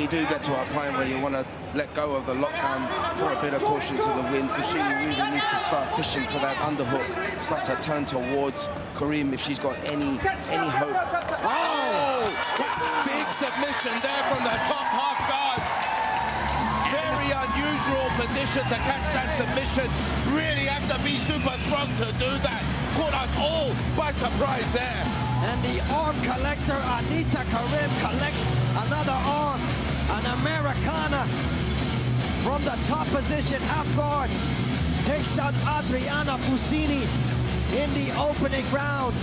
you do get to a point where you want to let go of the lockdown for a bit of caution to the wind, Fushimi really needs to start fishing for that underhook, start to turn towards Karim if she's got any hope. Oh! Big submission there from the top half guard. Very unusual position to catch that submission. Really have to be super strong to do that. Caught us all by surprise there. And the arm collector, Anita Karim, collects another arm. An Americana from the top position, half guard, takes out Adriana Fusini in the opening round.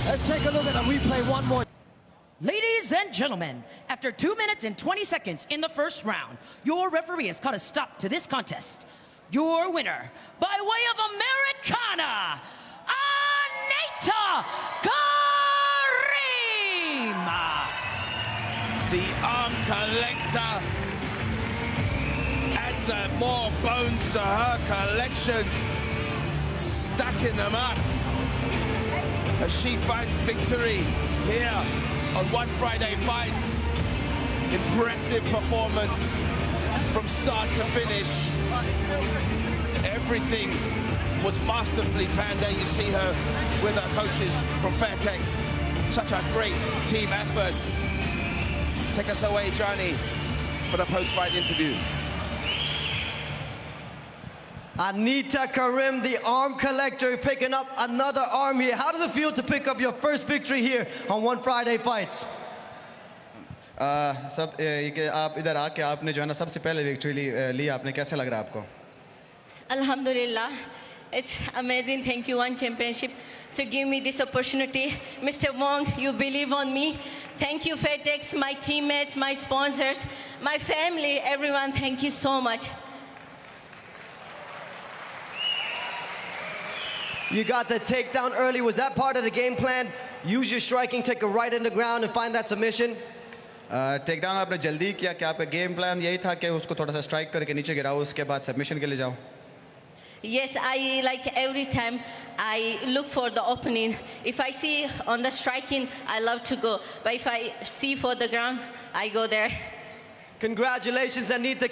Let's take a look at the replay one more. Ladies and gentlemen, after 2 minutes and 20 seconds in the first round, your referee has cut a stop to this contest. Your winner, by way of Americana, Anita Karim! The arm collector adds more bones to her collection, stacking them up as she finds victory here on One Friday Fights. Impressive performance from start to finish. Everything was masterfully planned. There you see her with her coaches from Fairtex. Such a great team effort. Take us away, Johnny, for the post-fight interview. Anita Karim, the arm collector, picking up another arm here. How does it feel to pick up your first victory here on One Friday Fights? सब ये कि आप इधर आके आपने जो है ना सबसे पहले विक्ट्री ली आपने कैसा लग रहा है आपको? Alhamdulillah, it's amazing. Thank you, One Championship, to give me this opportunity. Mr. Wong, you believe on me. Thank you, Fairtex, my teammates, my sponsors, my family, everyone. Thank you so much. You got the takedown early. Was that part of the game plan? Use your striking, take it right in the ground and find that submission? Take down आपने जल्दी किया कि आपका game plan यही था कि उसको थोड़ा सा स्ट्राइक करके नीचे गिराओ उसके बाद सबमिशन के लिए जाओ? Yes, I like every time I look for the opening. If I see on the striking, I love to go. But if I see for the ground, I go there. Congratulations, Anita.